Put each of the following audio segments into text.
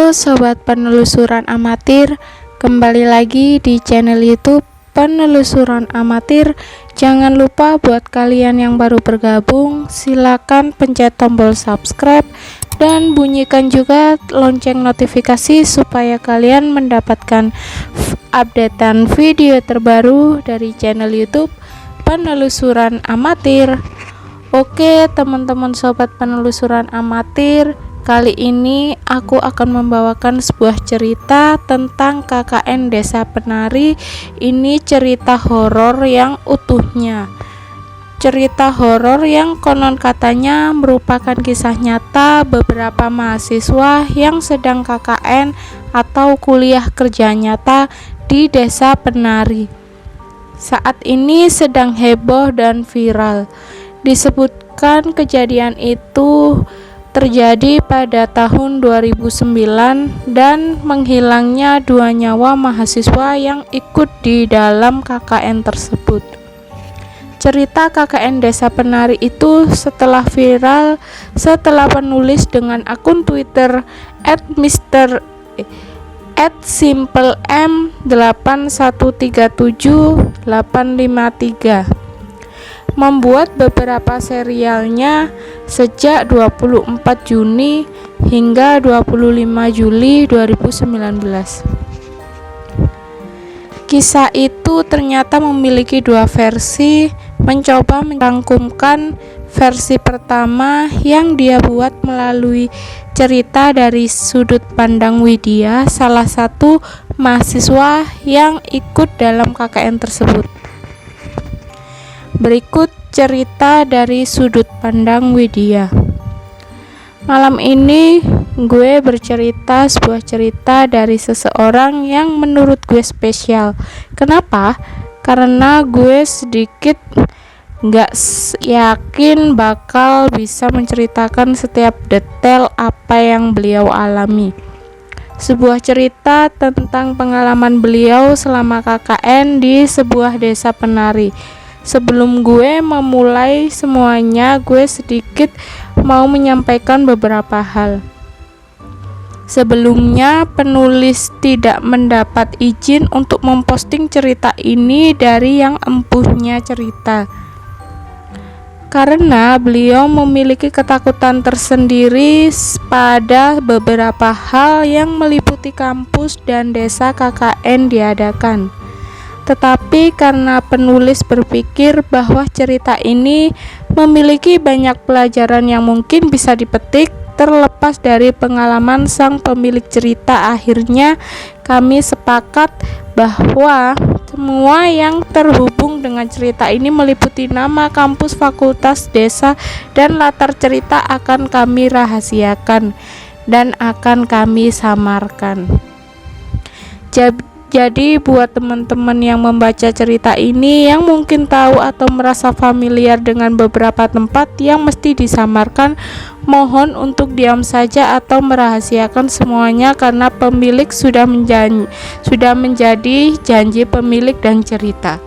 Halo sobat penelusuran amatir, kembali lagi di channel YouTube Penelusuran Amatir. Jangan lupa buat kalian yang baru bergabung, silakan pencet tombol subscribe dan bunyikan juga lonceng notifikasi supaya kalian mendapatkan updatean video terbaru dari channel YouTube Penelusuran Amatir. Oke teman-teman sobat penelusuran amatir, kali ini aku akan membawakan sebuah cerita tentang KKN Desa Penari. Ini cerita horor yang utuhnya. Cerita horor yang konon katanya merupakan kisah nyata beberapa mahasiswa yang sedang KKN atau kuliah kerja nyata di Desa Penari. Saat ini sedang heboh dan viral. Disebutkan kejadian itu terjadi pada tahun 2009 dan menghilangnya 2 nyawa mahasiswa yang ikut di dalam KKN tersebut. Cerita KKN Desa Penari itu setelah viral setelah penulis dengan akun Twitter @mrm8137853 membuat beberapa serialnya sejak 24 Juni hingga 25 Juli 2019. Kisah itu ternyata memiliki 2 versi, mencoba merangkumkan versi pertama yang dia buat melalui cerita dari sudut pandang Widya, salah satu mahasiswa yang ikut dalam KKN tersebut. Berikut cerita dari sudut pandang Widya. Malam ini gue bercerita sebuah cerita dari seseorang yang menurut gue spesial. Kenapa? Karena gue sedikit gak yakin bakal bisa menceritakan setiap detail apa yang beliau alami. Sebuah cerita tentang pengalaman beliau selama KKN di sebuah desa penari. Sebelum gue memulai semuanya, gue sedikit mau menyampaikan beberapa hal. Sebelumnya, penulis tidak mendapat izin untuk memposting cerita ini dari yang empuhnya cerita. Karena beliau memiliki ketakutan tersendiri pada beberapa hal yang meliputi kampus dan desa KKN diadakan. Tetapi karena penulis berpikir bahwa cerita ini memiliki banyak pelajaran yang mungkin bisa dipetik terlepas dari pengalaman sang pemilik cerita, akhirnya kami sepakat bahwa semua yang terhubung dengan cerita ini meliputi nama kampus, fakultas, desa, dan latar cerita akan kami rahasiakan dan akan kami samarkan. Jadi buat teman-teman yang membaca cerita ini yang mungkin tahu atau merasa familiar dengan beberapa tempat yang mesti disamarkan, mohon untuk diam saja atau merahasiakan semuanya karena pemilik sudah menjadi janji pemilik dan cerita.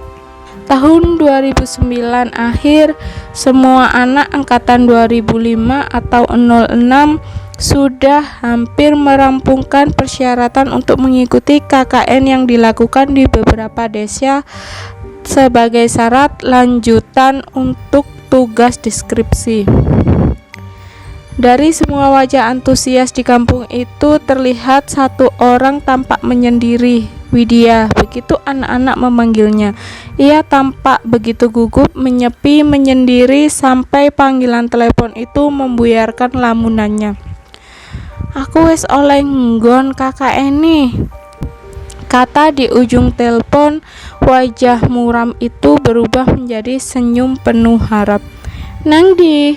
Tahun 2009 akhir, semua anak angkatan 2005 atau 06 sudah hampir merampungkan persyaratan untuk mengikuti KKN yang dilakukan di beberapa desa sebagai syarat lanjutan untuk tugas deskripsi. Dari semua wajah antusias di kampung itu terlihat satu orang tampak menyendiri, Widya, begitu anak-anak memanggilnya. Ia tampak begitu gugup, menyepi, menyendiri sampai panggilan telepon itu membuyarkan lamunannya. "Aku wis oleh nggon KKN nih," kata di ujung telepon. Wajah muram itu berubah menjadi senyum penuh harap. "Nang di?"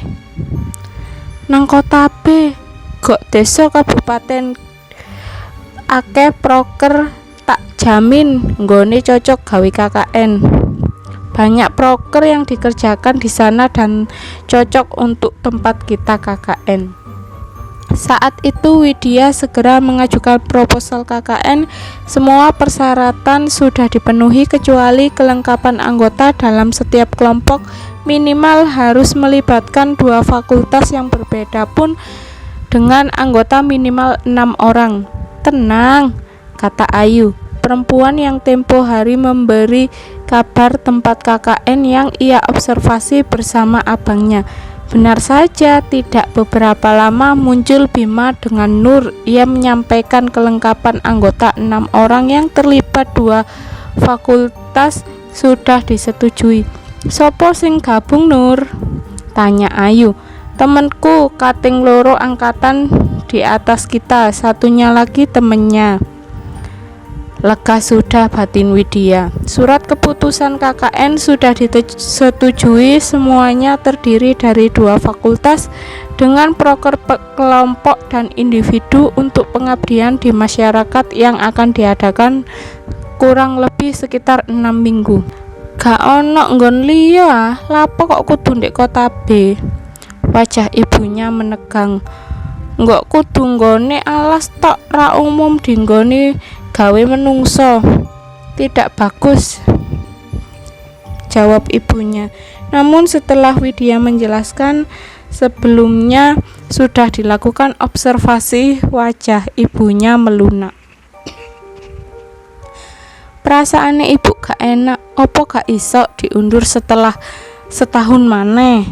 "Nang kota B, kok desa kabupaten akeh proker, tak jamin nggone cocok gawe KKN. Banyak proker yang dikerjakan di sana dan cocok untuk tempat kita KKN." Saat itu Widya segera mengajukan proposal KKN. Semua persyaratan sudah dipenuhi kecuali kelengkapan anggota dalam setiap kelompok minimal harus melibatkan 2 fakultas yang berbeda pun dengan anggota minimal 6 orang. "Tenang," kata Ayu, perempuan yang tempo hari memberi kabar tempat KKN yang ia observasi bersama abangnya. Benar saja, tidak beberapa lama muncul Bima dengan Nur. Ia menyampaikan kelengkapan anggota 6 orang yang terlibat 2 fakultas sudah disetujui. "Sopo sing gabung, Nur?" tanya Ayu. "Temenku, kating loro angkatan di atas kita, satunya lagi temennya." Lega sudah batin Widya. Surat keputusan KKN sudah disetujui, semuanya terdiri dari 2 fakultas dengan proker kelompok dan individu untuk pengabdian di masyarakat yang akan diadakan kurang lebih sekitar 6 minggu. "Gak ono nggon liya, lapo kok kudu ndek kota B?" Wajah ibunya menegang. "Nggok kudu nggone alas tok, ra umum dinggone gawe menungso. Tidak bagus," jawab ibunya. Namun setelah Widya menjelaskan sebelumnya sudah dilakukan observasi, wajah ibunya melunak. Perasaane ibu gak enak, opo gak iso diundur setelah setahun maneh.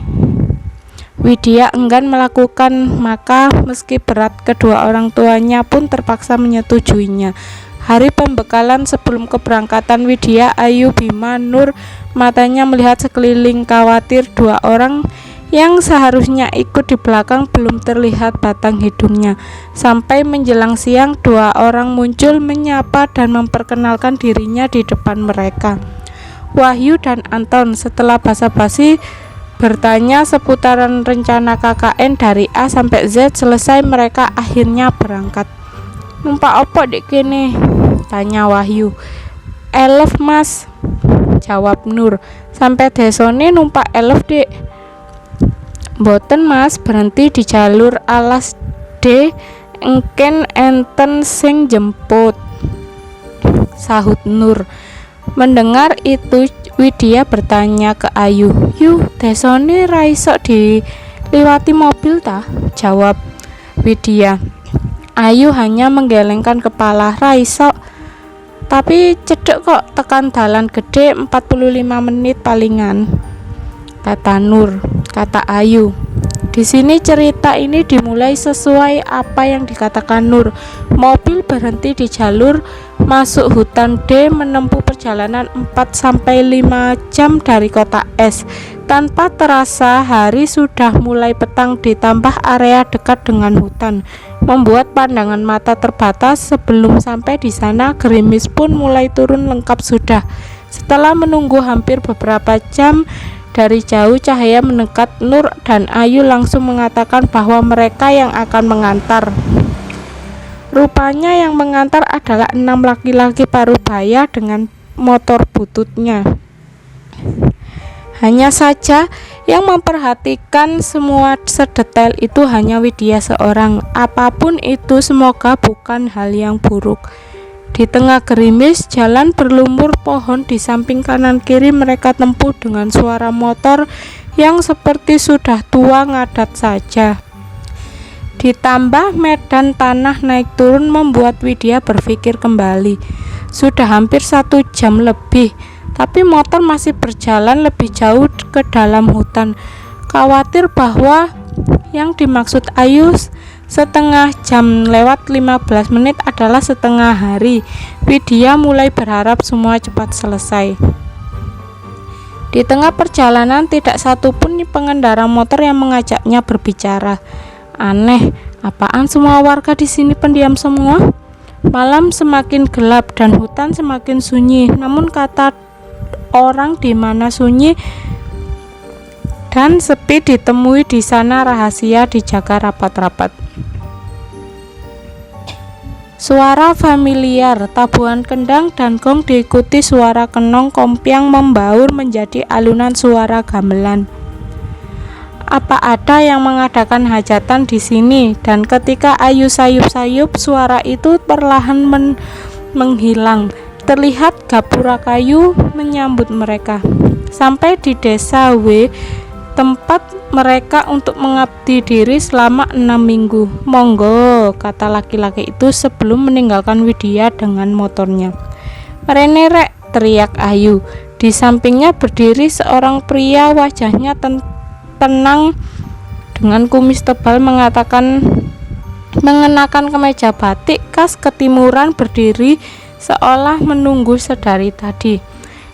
Widya enggan melakukan, maka meski berat kedua orang tuanya pun terpaksa menyetujuinya. Hari pembekalan sebelum keberangkatan Widya, Ayu, Bima, Nur matanya melihat sekeliling, khawatir 2 orang yang seharusnya ikut di belakang belum terlihat batang hidungnya. Sampai menjelang siang 2 orang muncul menyapa dan memperkenalkan dirinya di depan mereka. Wahyu dan Anton. Setelah basa-basi bertanya seputaran rencana KKN dari A sampai Z selesai, mereka akhirnya berangkat. "Numpak opo dek kene?" tanya Wahyu. "Elef mas," jawab Nur. "Sampai desone numpak elef dek." "Mboten mas, berhenti di jalur alas D, engken enten sing jemput," sahut Nur. Mendengar itu Widya bertanya ke Ayu, "Yu, desone ra iso diliwati mobil ta?" jawab Widya. Ayu hanya menggelengkan kepala. "Ra iso, tapi cedek kok, tekan dalan gede 45 menit palingan," kata Nur. Kata Ayu, di sini cerita ini dimulai sesuai apa yang dikatakan Nur. Mobil berhenti di jalur masuk hutan D, menempuh perjalanan 4-5 jam dari kota S. Tanpa terasa hari sudah mulai petang, ditambah area dekat dengan hutan membuat pandangan mata terbatas. Sebelum sampai di sana, gerimis pun mulai turun lengkap sudah. Setelah menunggu hampir beberapa jam, dari jauh cahaya mendekat. Nur dan Ayu langsung mengatakan bahwa mereka yang akan mengantar. Rupanya yang mengantar adalah 6 laki-laki parubaya dengan motor bututnya. Hanya saja yang memperhatikan semua sedetail itu hanya Widya seorang. Apapun itu, semoga bukan hal yang buruk. Di tengah gerimis, jalan berlumur pohon di samping kanan kiri mereka tempuh dengan suara motor yang seperti sudah tua ngadat saja. Ditambah medan tanah naik turun membuat Widya berpikir kembali. Sudah hampir 1 jam lebih, tapi motor masih berjalan lebih jauh ke dalam hutan. Khawatir bahwa yang dimaksud Ayu setengah jam lewat 15 menit adalah setengah hari, Widya mulai berharap semua cepat selesai. Di tengah perjalanan tidak satu pun pengendara motor yang mengajaknya berbicara. Aneh, apaan semua warga di sini pendiam semua? Malam semakin gelap dan hutan semakin sunyi. Namun kata orang di mana sunyi dan sepi ditemui, di sana rahasia dijaga rapat-rapat. Suara familiar, tabuhan kendang dan gong diikuti suara kenong kompiang membaur menjadi alunan suara gamelan. Apa ada yang mengadakan hajatan di sini? Dan ketika Ayu sayup-sayup, suara itu perlahan menghilang. Terlihat gapura kayu menyambut mereka. Sampai di desa W, tempat mereka untuk mengabdi diri selama 6 minggu. Monggo, kata laki-laki itu sebelum meninggalkan Widya dengan motornya. Rene rek, teriak Ayu. Di sampingnya berdiri seorang pria, wajahnya tenang dengan kumis tebal, mengenakan kemeja batik khas ketimuran, berdiri seolah menunggu sedari tadi.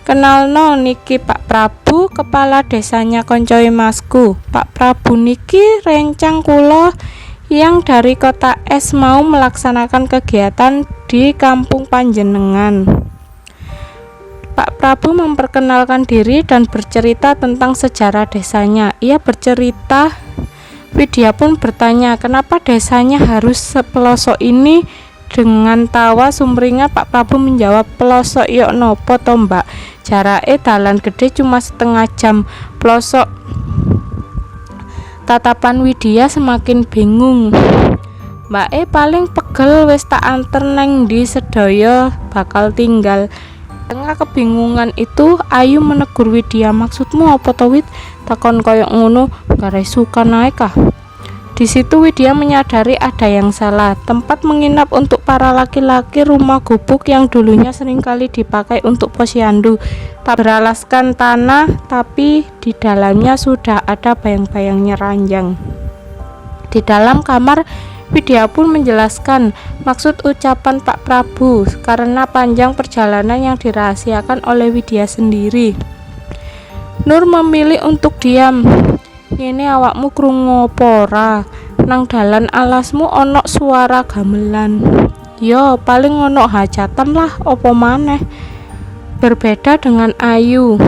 Kenalno niki Pak Prabu, kepala desanya koncoe masku. Pak Prabu niki rencang kula yang dari kota es mau melaksanakan kegiatan di kampung panjenengan. Pak Prabu memperkenalkan diri dan bercerita tentang sejarah desanya. Ia bercerita, Widya pun bertanya, kenapa desanya harus sepelosok ini? Dengan tawa sumringah Pak Prabu menjawab, pelosok yok nopo to mbak, jarake dalan gede cuma setengah jam. Pelosok. Tatapan Widya semakin bingung. Mbak paling pegel wis tak anter neng di sedaya bakal tinggal. Tengah kebingungan itu Ayu menegur Widya, maksudmu apa to Wid? Takon koyok ngono, gare suka naik kah? Di situ Widya menyadari ada yang salah. Tempat menginap untuk para laki-laki rumah gubuk yang dulunya seringkali dipakai untuk posyandu, tak beralaskan tanah, tapi di dalamnya sudah ada bayang-bayangnya ranjang. Di dalam kamar Widya pun menjelaskan maksud ucapan Pak Prabu karena panjang perjalanan yang dirahasiakan oleh Widya sendiri. Nur memilih untuk diam. Ngene awakmu krungu apa ora? Nang dalan alasmu ono suara gamelan. Yo, paling ono hajatan lah, opo maneh. Berbeda dengan Ayu,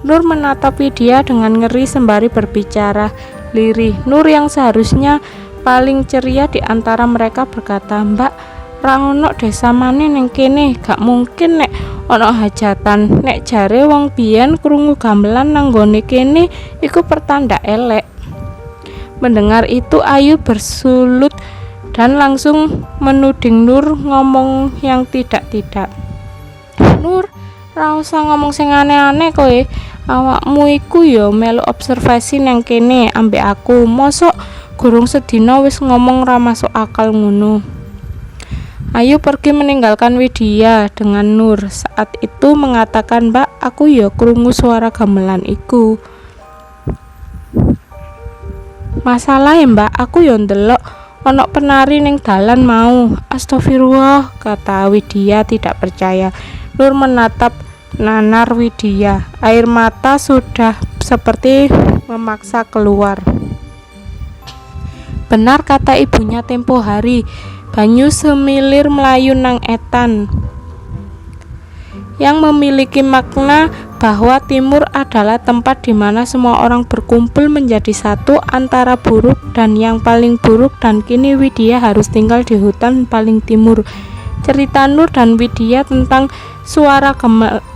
Nur menatap Widya dengan ngeri sembari berbicara lirih. Nur yang seharusnya paling ceria di antara mereka berkata, Mbak, ra ono desa maneh ning kene, gak mungkin nek ono hajatan. Nek jare wong biyen krungu gamelan nang gone kene iku pertanda elek. Mendengar itu Ayu bersulut dan langsung menuding Nur ngomong yang tidak-tidak. Nur, ra usah ngomong sing aneh-aneh kowe. Awakmu iku yo melu observasi nang kene ambek aku. Mosok gurung sedina wis ngomong ra masuk akal ngono. Ayu pergi meninggalkan Widya dengan Nur. Saat itu mengatakan, Mbak, aku ya krungu suara gamelan iku. Masalah Mbak, aku ya ndelok ono penari ning dalan mau. Astagfirullah, kata Widya tidak percaya. Nur menatap nanar Widya. Air mata sudah seperti memaksa keluar. Benar kata ibunya tempo hari, banyu semilir melayu nang etan, yang memiliki makna bahwa timur adalah tempat di mana semua orang berkumpul menjadi satu antara buruk dan yang paling buruk, dan kini Widya harus tinggal di hutan paling timur. Cerita Nur dan Widya tentang suara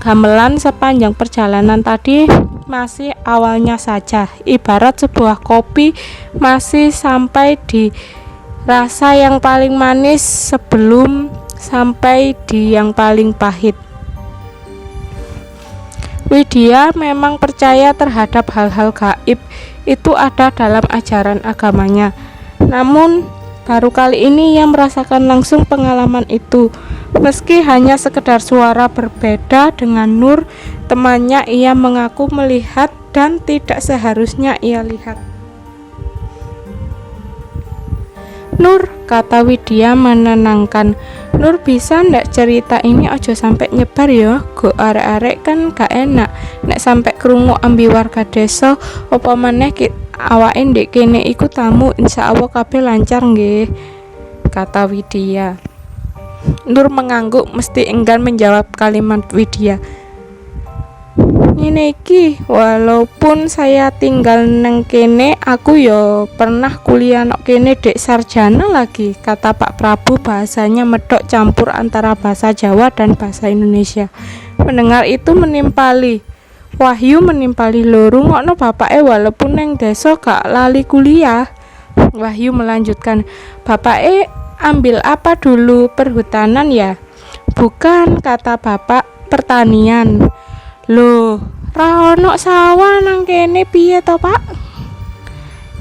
gamelan sepanjang perjalanan tadi masih awalnya saja, ibarat sebuah kopi masih sampai di rasa yang paling manis sebelum sampai di yang paling pahit. Widya memang percaya terhadap hal-hal gaib, itu ada dalam ajaran agamanya. Namun baru kali ini ia merasakan langsung pengalaman itu. Meski hanya sekedar suara berbeda dengan Nur, temannya ia mengaku melihat dan tidak seharusnya ia lihat. Nur, kata Widya menenangkan. Nur, bisa ndak cerita ini ojo sampai nyebar ya, go arek-arek kan gak enak nek sampai krungu ambi warga desa. Apa maneh awake ndek kene iku tamu, insyaallah kabeh lancar nggih, kata Widya. Nur mengangguk, mesti enggan menjawab kalimat Widya. Ngene iki, walaupun saya tinggal neng kene, aku yo pernah kuliah nok kene dek sarjana lagi, kata Pak Prabu, bahasanya medok campur antara bahasa Jawa dan bahasa Indonesia. Mendengar itu Wahyu menimpali loro, ngokno bapake walaupun neng desa gak lali kuliah. Wahyu melanjutkan, bapake ambil apa dulu, perhutanan ya? Bukan, kata bapak, pertanian. Loh, ra ono sawah nang kene piye to, Pak?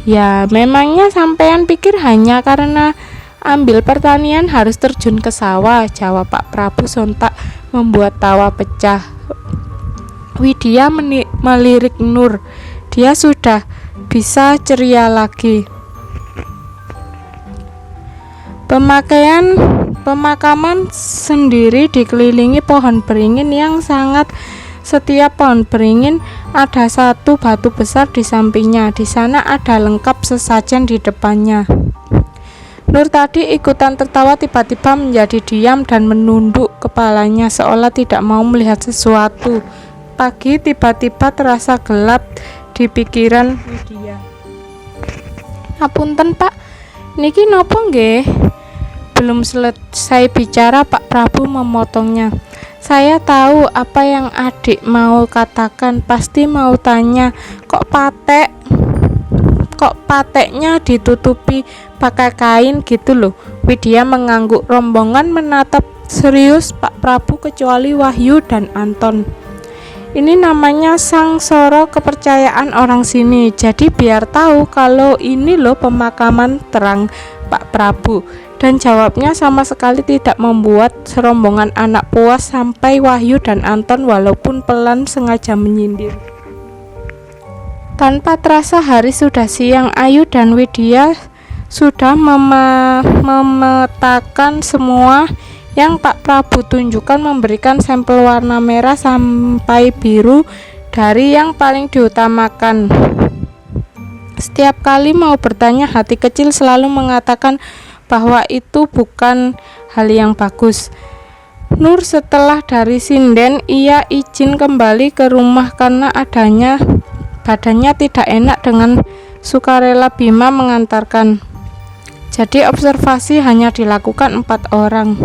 Ya, memangnya sampean pikir hanya karena ambil pertanian harus terjun ke sawah, jawab Pak Prabu sontak membuat tawa pecah. Widya melirik Nur. Dia sudah bisa ceria lagi. Pemakaman sendiri dikelilingi pohon beringin yang sangat. Setiap pohon beringin ada satu batu besar di sampingnya. Di sana ada lengkap sesajen di depannya. Nur tadi ikutan tertawa tiba-tiba menjadi diam dan menunduk kepalanya seolah tidak mau melihat sesuatu. Pagi tiba-tiba terasa gelap di pikiran Widya. Apunten Pak, niki nopo nggih? Belum selesai bicara Pak Prabu memotongnya. Saya tahu apa yang adik mau katakan. Pasti mau tanya, kok pateknya ditutupi pakai kain gitu loh. Widya mengangguk. Rombongan menatap serius Pak Prabu kecuali Wahyu dan Anton. Ini namanya sangsara kepercayaan orang sini. Jadi biar tahu kalau ini loh pemakaman terang Pak Prabu. Dan jawabnya sama sekali tidak membuat serombongan anak puas sampai Wahyu dan Anton walaupun pelan sengaja menyindir. Tanpa terasa hari sudah siang. Ayu dan Widya sudah memetakan semua yang Pak Prabu tunjukkan, memberikan sampel warna merah sampai biru dari yang paling diutamakan. Setiap kali mau bertanya, hati kecil selalu mengatakan bahwa itu bukan hal yang bagus. Nur setelah dari sinden, ia izin kembali ke rumah karena badannya tidak enak. Dengan sukarela Bima mengantarkan. Jadi observasi hanya dilakukan 4 orang.